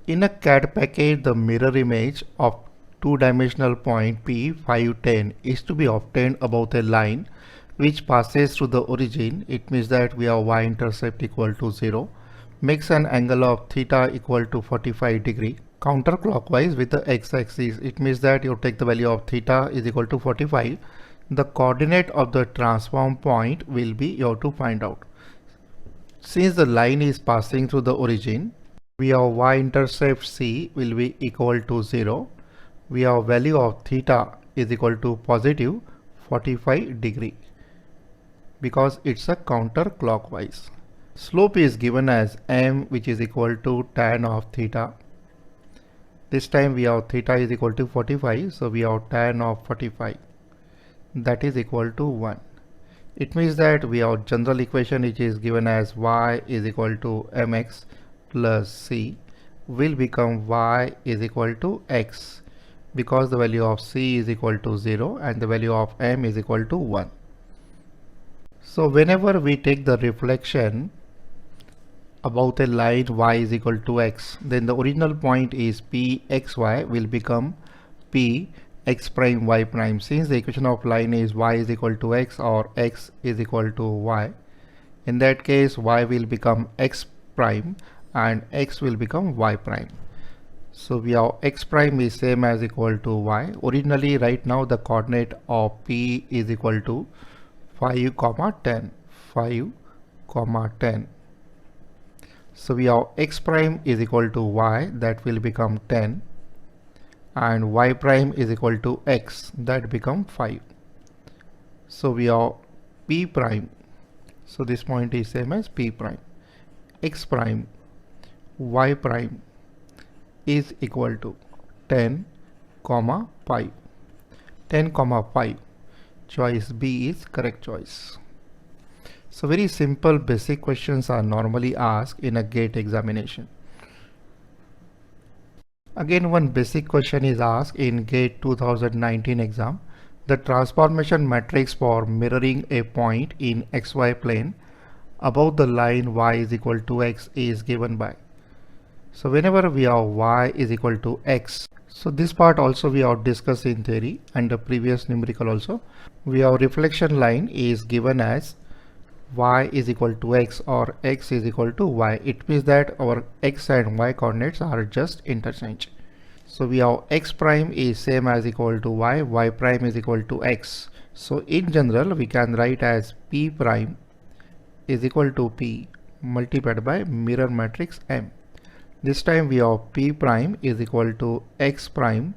In a CAD package, the mirror image of two-dimensional point P 510 is to be obtained above a line which passes through the origin. It means that we have y-intercept equal to 0, makes an angle of theta equal to 45 degree counterclockwise with the x-axis. It means that you take the value of theta is equal to 45. The coordinate of the transform point will be you have to find out. Since the line is passing through the origin, we have y-intercept c will be equal to 0. We have value of theta is equal to positive 45 degree because it's a counterclockwise. Slope is given as m, which is equal to tan of theta. This time we have theta is equal to 45, so we have tan of 45, that is equal to 1. It means that we have general equation which is given as y is equal to mx plus c will become y is equal to x because the value of c is equal to 0 and the value of m is equal to 1. So whenever we take the reflection about a line y is equal to x, then the original point is pxy will become p x prime y prime. Since the equation of line is y is equal to x or x is equal to y, in that case y will become x prime and x will become y prime. So we have x prime is same as equal to y. Originally right now the coordinate of p is equal to 5 comma 10, 5 comma 10. So we have x prime is equal to y, that will become 10, and y prime is equal to x, that become 5. So we have p prime, so this point is same as p prime, x prime, y prime is equal to 10 comma 5, 10 comma 5. Choice B is correct choice. So very simple basic questions are normally asked in a GATE examination. Again, one basic question is asked in GATE 2019 exam. The transformation matrix for mirroring a point in xy plane above the line y is equal to x is given by. So whenever we have y is equal to x, so this part also we have discussed in theory and the previous numerical also. We have reflection line is given as y is equal to x or x is equal to y. It means that our x and y coordinates are just interchange. So we have x prime is same as equal to y, y prime is equal to x. So in general we can write as p prime is equal to p multiplied by mirror matrix M. This time we have p prime is equal to x prime,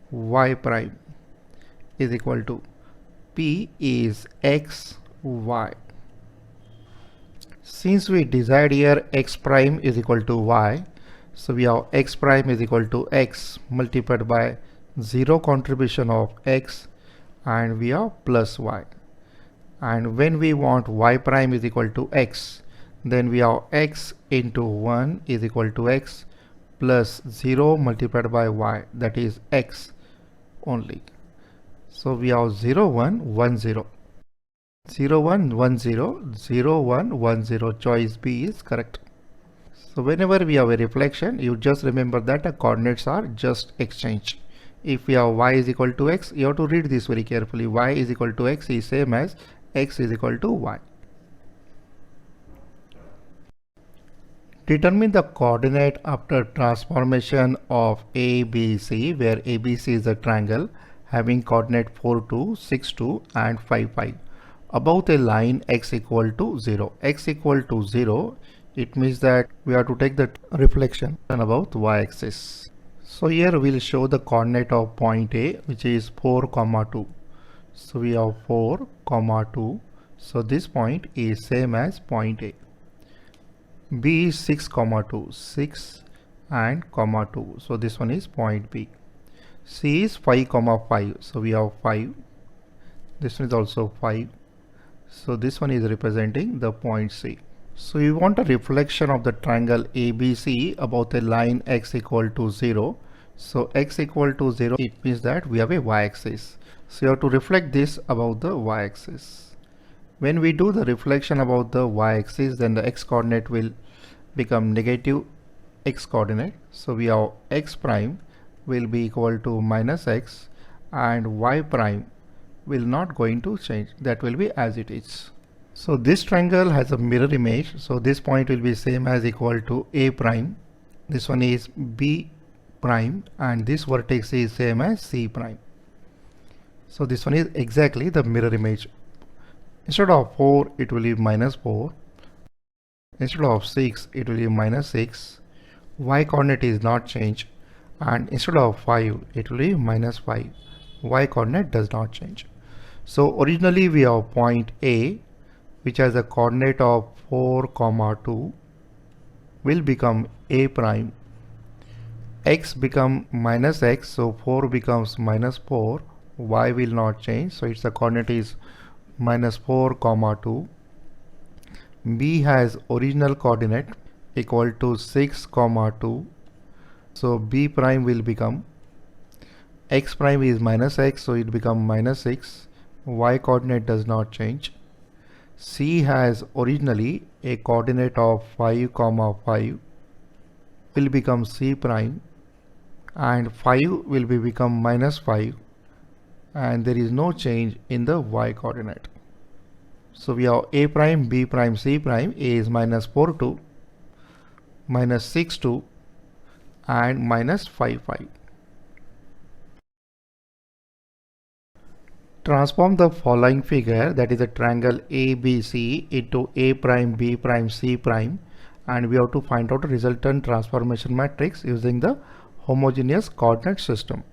y prime is equal to p is x, y. Since we desired here x prime is equal to y, so we have x prime is equal to x multiplied by 0 contribution of x and we have plus y. And when we want y prime is equal to x, then we have x into 1 is equal to x plus 0 multiplied by y, that is x only. So we have 0 1 1 0, 0 1 1 0, 0 1 1 0. Choice B is correct. So whenever we have a reflection, you just remember that the coordinates are just exchanged. If we have y is equal to x, you have to read this very carefully. Y is equal to x is same as x is equal to y. Determine the coordinate after transformation of ABC, where ABC is a triangle having coordinate 4 2, 6 2 and 5 5 about a line x equal to 0. X equal to 0, it means that we have to take the reflection about y-axis. So here we'll show the coordinate of point A, which is 4 comma 2. So we have 4 comma 2. So this point is same as point A. B is 6 comma 2, 6 and comma 2. So this one is point B. C is 5 comma 5. So we have 5. This one is also 5. So this one is representing the point C. So we want a reflection of the triangle ABC about a line x equal to 0. So x equal to 0, it means that we have a y-axis. So you have to reflect this about the y-axis. When we do the reflection about the y-axis, then the x coordinate will become negative x coordinate. So we have x prime will be equal to minus x and y prime will not going to change. That will be as it is. So this triangle has a mirror image. So this point will be same as equal to a prime. This one is b prime and this vertex is same as c prime. So this one is exactly the mirror image. Instead of 4 it will be minus 4. Instead of 6 it will be minus 6. Y coordinate is not changed, and instead of 5 it will be minus 5. Y coordinate does not change. So originally we have point A which has a coordinate of 4, 2 will become A prime. X become minus x, so 4 becomes minus 4. Y will not change, so its coordinate is minus 4, 2. B has original coordinate equal to 6, 2. So B prime will become x prime is minus x, so it become minus 6. Y coordinate does not change. C has originally a coordinate of 5, 5 will become C prime, and 5 will become minus 5, and there is no change in the y coordinate. So we have A prime, B prime, C prime. A is minus 4, 2, minus 6, 2 and minus 5, 5. Transform the following figure, that is a triangle ABC, into A prime, B prime, C prime, and we have to find out a resultant transformation matrix using the homogeneous coordinate system.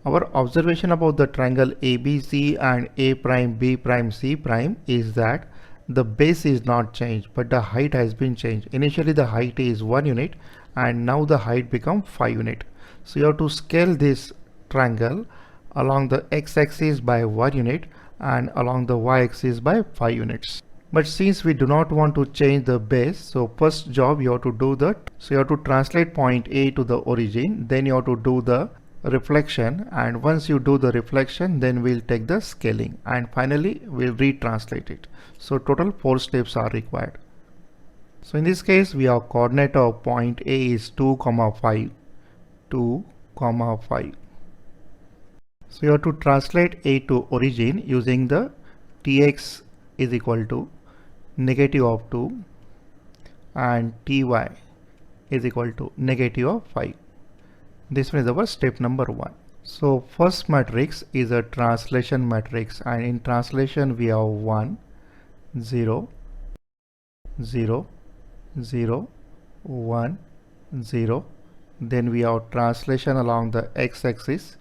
Our observation about the triangle ABC and A prime, B prime, C prime is that the base is not changed, but the height has been changed. Initially the height is 1 unit and now the height become 5 unit. So you have to scale this triangle along the x-axis by 1 unit and along the y-axis by 5 units. But since we do not want to change the base, so first job you have to do that. So you have to translate point A to the origin, then you have to do the reflection, and once you do the reflection then we'll take the scaling, and finally we'll retranslate it. So total 4 steps are required. So in this case we have coordinate of point A is 2, 5, 2, 5. So you have to translate A to origin using the Tx is equal to negative of 2 and Ty is equal to negative of 5. This one is our step number 1. So first matrix is a translation matrix, and in translation we have 1, 0, 0, 0, 1, 0. Then we have translation along the x-axis,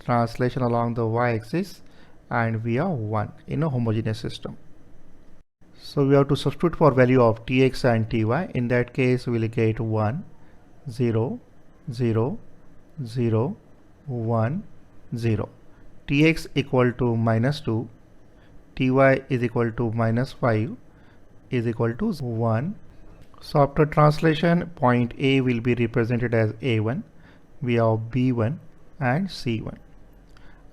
translation along the y-axis, and we have 1 in a homogeneous system. So we have to substitute for value of Tx and Ty. In that case we will get 1, 0, 0, 0, 1, 0. Tx equal to minus 2, Ty is equal to minus 5 is equal to 1. So after translation, point A will be represented as A1, we have B1 and C1.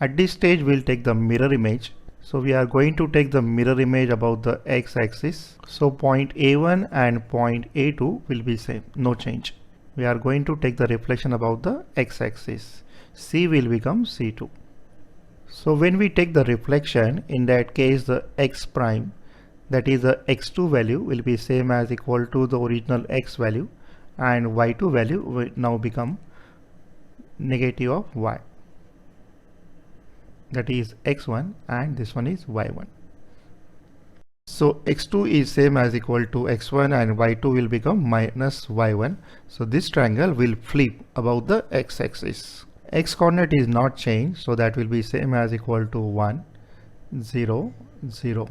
At this stage we'll take the mirror image. So we are going to take the mirror image about the x-axis. So point A1 and point A2 will be same, no change. We are going to take the reflection about the x-axis. C will become C2. So when we take the reflection, in that case the x prime, that is the x2 value, will be same as equal to the original x value, and y2 value will now become negative of y. That is x1 and this one is y1. So x2 is same as equal to x1 and y2 will become minus y1. So this triangle will flip about the x-axis. X coordinate is not changed, so that will be same as equal to 1, 0, 0.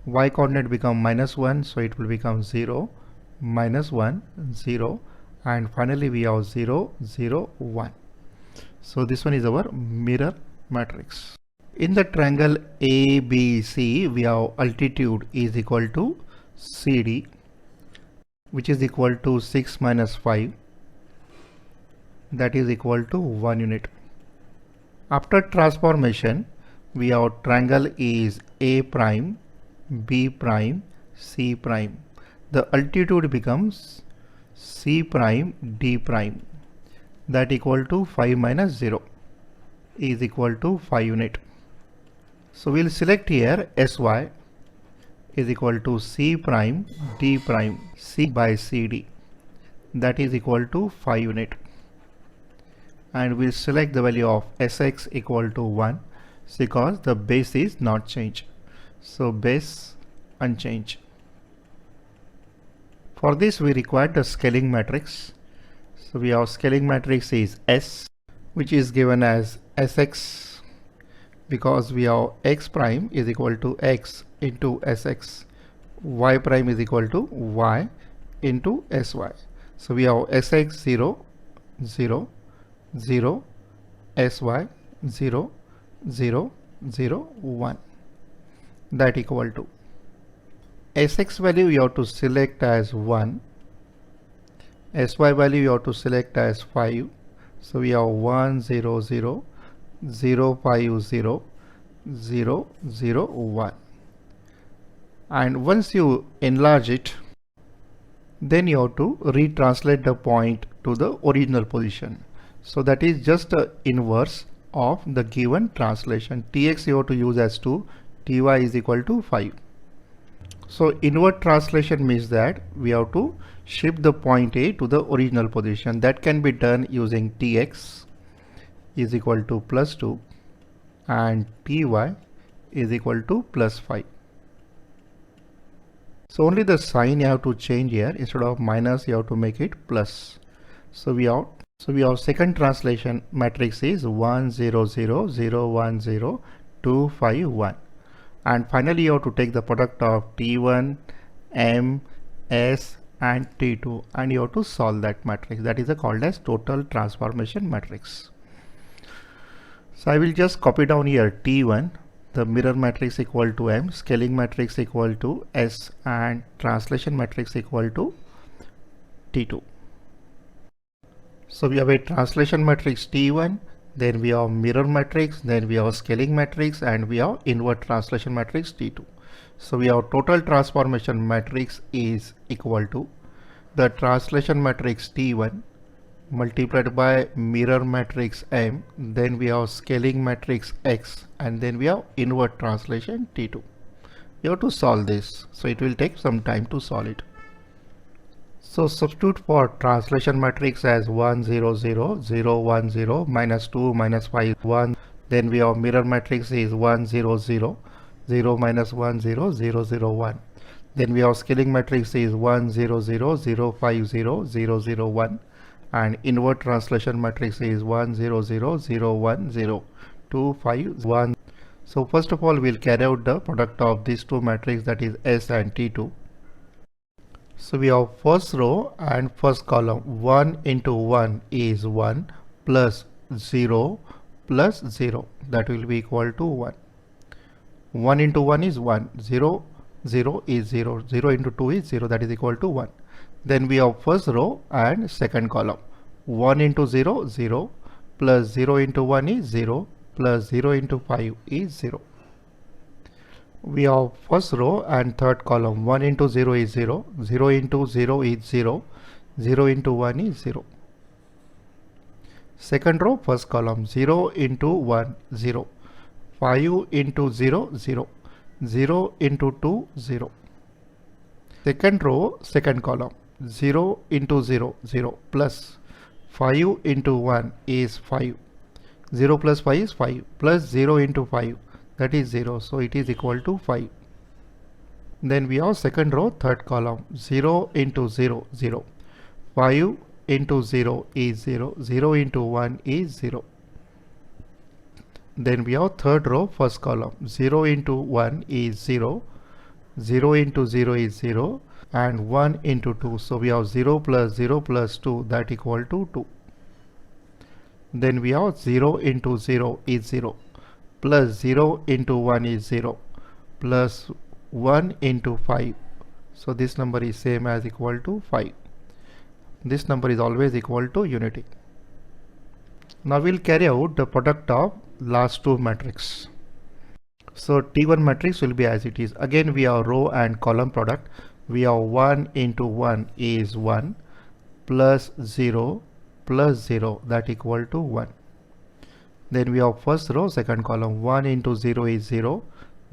Y coordinate become minus 1, so it will become 0, minus 1, 0, and finally we have 0, 0, 1. So this one is our mirror matrix. In the triangle ABC, we have altitude is equal to CD, which is equal to 6 minus 5, that is equal to 1 unit. After transformation, we have triangle is A prime, B prime, C prime. The altitude becomes C prime D prime, that equal to 5 minus 0 is equal to 5 unit. So we'll select here SY is equal to C prime D prime C by CD, that is equal to 5 unit. And we'll select the value of Sx equal to 1 because the base is not changed. So base unchanged. For this we require the scaling matrix. So we have scaling matrix is S, which is given as Sx because we have x prime is equal to x into Sx, y prime is equal to y into Sy. So we have Sx 0 0 0, Sy 0 0 0 1, that equal to Sx value you have to select as 1, Sy value you have to select as 5. So we have 1 0 0 0 5 0 0 0 1, and once you enlarge it, then you have to retranslate the point to the original position. So that is just the inverse of the given translation. Tx you have to use as 2, ty is equal to 5. So invert translation means that we have to shift the point A to the original position. That can be done using Tx is equal to plus 2 and Ty is equal to plus 5. So only the sign you have to change here. Instead of minus you have to make it plus. So we have second translation matrix is 1 0 0 0 1 0 2 5 1. And finally you have to take the product of T1, M, S and T2 and you have to solve that matrix. That is called as total transformation matrix. So I will just copy down here T1, the mirror matrix equal to M, scaling matrix equal to S and translation matrix equal to T2. So we have a translation matrix T1, then we have mirror matrix, then we have scaling matrix, and we have invert translation matrix T2. So we have total transformation matrix is equal to the translation matrix T1 multiplied by mirror matrix M, then we have scaling matrix X, and then we have invert translation T2. You have to solve this, so it will take some time to solve it. So substitute for translation matrix as 1 0 0 0 1 0 minus 2 minus 5 1. Then we have mirror matrix is 1 0 0 0 minus 1 0 0 0 1. Then we have scaling matrix is 1 0 0 0 5 0 0 0 1. And invert translation matrix is 1 0 0 0 1 0 2 5 1. So first of all we'll carry out the product of these two matrices, that is S and T2. So we have first row and first column. 1 into 1 is 1 plus 0 plus 0, that will be equal to 1. 1 into 1 is 1, 0 0 is 0, 0 into 2 is 0, that is equal to 1. Then we have first row and second column. 1 into 0 0 plus 0 into 1 is 0 plus 0 into 5 is 0. We have first row and third column. 1 into 0 is 0, 0 into 0 is 0, 0 into 1 is 0. Second row, first column. 0 into 1 0, 5 into 0 0, 0 into 2 0. Second row, second column. 0 into 0 0 plus 5 into 1 is 5, 0 plus 5 is 5 plus 0 into 5, that is 0, so it is equal to 5. Then we have second row, third column. 0 into 0 0, 5 into 0 is 0, 0 into 1 is 0. Then we have third row, first column. 0 into 1 is 0, 0 into 0 is 0 and 1 into 2. So we have 0 plus 0 plus 2, that equal to 2. Then we have 0 into 0 is 0 plus 0 into 1 is 0 plus 1 into 5. So this number is same as equal to 5. This number is always equal to unity. Now we'll carry out the product of last two matrices. So T1 matrix will be as it is. Again we have row and column product. We have 1 into 1 is 1 plus 0 plus 0, that equal to 1. Then we have first row, second column. 1 into 0 is 0,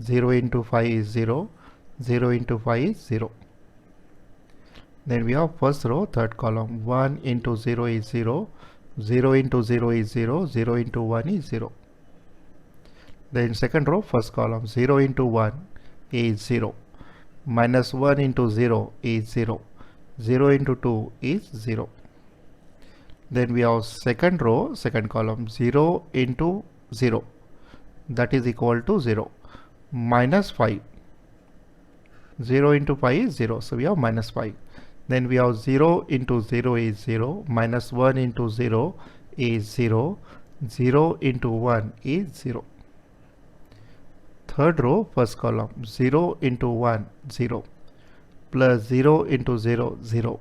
0 into 5 is 0, 0 into 5 is 0. Then we have first row, third column. 1 into 0 is 0, 0 into 0 is 0, 0 into 1 is 0. Then second row, first column. 0 into 1 is 0, minus 1 into 0 is 0, 0 into 2 is 0. Then we have second row, second column. 0 into 0, that is equal to 0, minus 5. 0 into 5 is 0, so we have minus 5. Then we have 0 into 0 is 0, minus 1 into 0 is 0, 0 into 1 is 0. Third row, first column. 0 into 1, 0, plus 0 into 0, 0,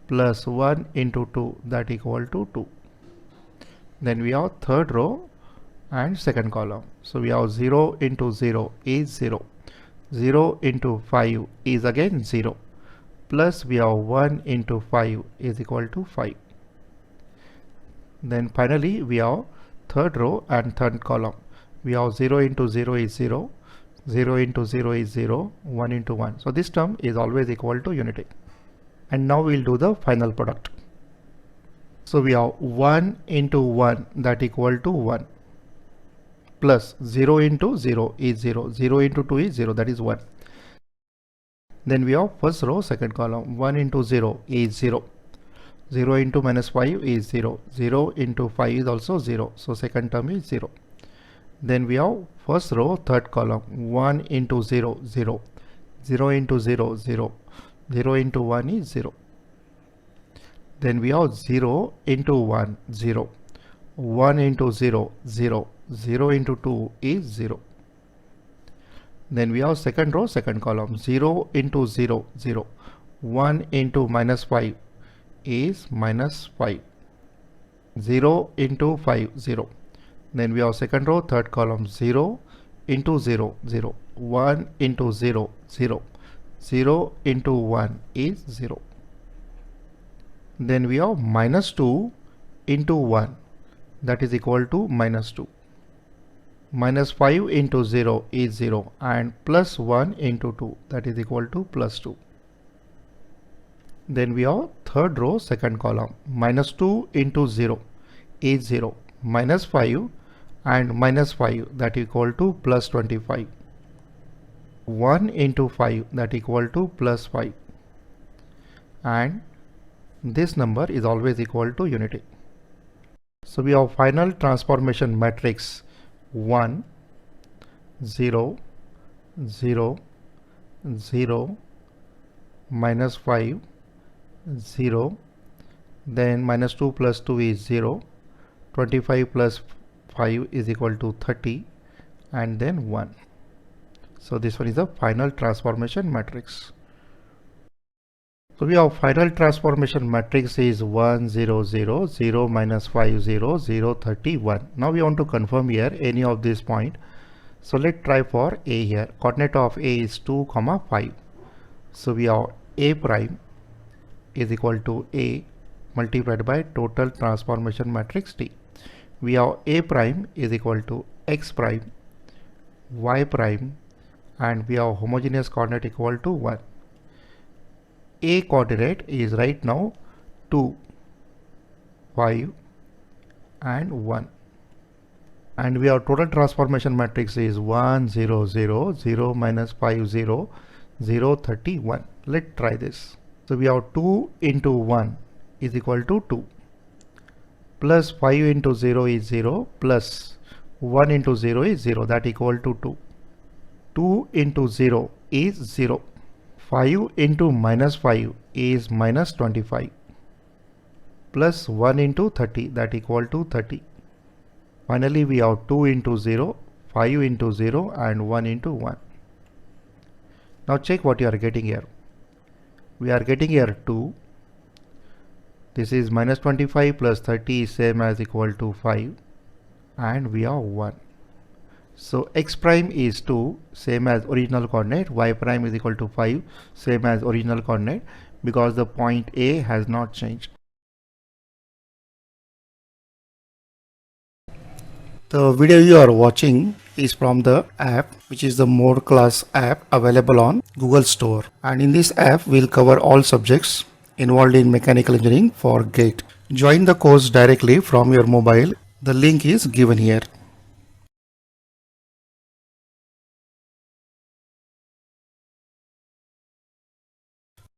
plus 1 into 2, that equal to 2. Then we have third row and second column. So we have 0 into 0 is 0, 0 into 5 is again 0, plus we have 1 into 5 is equal to 5. Then finally we have third row and third column. We have 0 into 0 is 0, 0 into 0 is 0, 1 into 1. So this term is always equal to unity. And now we'll do the final product. So we have 1 into 1, that equal to 1, plus 0 into 0 is 0, 0 into 2 is 0, that is 1. Then we have first row, second column. 1 into 0 is 0, 0 into minus 5 is 0, 0 into 5 is also 0, so second term is 0. Then we have first row, third column. 1 into 0, 0, 0 into 0, 0, 0 into 1 is 0. Then we have 0 into 1, 0, 1 into 0, 0, 0 into 2 is 0. Then we have second row, second column. 0 into 0, 0, 1 into minus 5 is minus 5, 0 into 5, 0. Then we have second row, third column. 0 into 0, 0, 1 into 0, 0, 0 into 1 is 0. Then we have minus 2 into 1, that is equal to minus 2. Minus 5 into 0 is 0, and plus 1 into 2, that is equal to plus 2. Then we have third row, second column. Minus 2 into 0 is 0, minus 5 and minus 5, that equal to plus 25. 1 into 5, that equal to plus 5. And this number is always equal to unity. So we have final transformation matrix 1, 0, 0, 0, minus 5, 0, then minus 2 plus 2 is 0, 25 plus 5 is equal to 30, and then 1. So this one is the final transformation matrix. So we have final transformation matrix is 1, 0, 0, 0, minus 5, 0, 0, 30, 1. Now we want to confirm here any of this point. So let's try for A here. Coordinate of A is 2, 5. So we have A prime is equal to A multiplied by total transformation matrix T. We have A prime is equal to X prime, Y prime, and we have homogeneous coordinate equal to 1. A coordinate is right now 2, 5 and 1. And we have total transformation matrix is 1, 0, 0, 0, minus 5, 0, 0, 30, 1. Let's try this. So we have 2 into 1 is equal to 2. Plus 5 into 0 is 0. Plus 1 into 0 is 0. That equal to 2. 2 into 0 is 0. 5 into minus 5 is minus 25. Plus 1 into 30, that equal to 30. Finally, we have 2 into 0, 5 into 0 and 1 into 1. Now check what you are getting here. We are getting here 2. This is minus 25 plus 30 is same as equal to 5. And we have 1. So x prime is 2, same as original coordinate. Y prime is equal to 5, same as original coordinate, because the point A has not changed. The video you are watching is from the app, which is the Mohod class app available on Google Store. And in this app, we'll cover all subjects involved in mechanical engineering for GATE. Join the course directly from your mobile. The link is given here.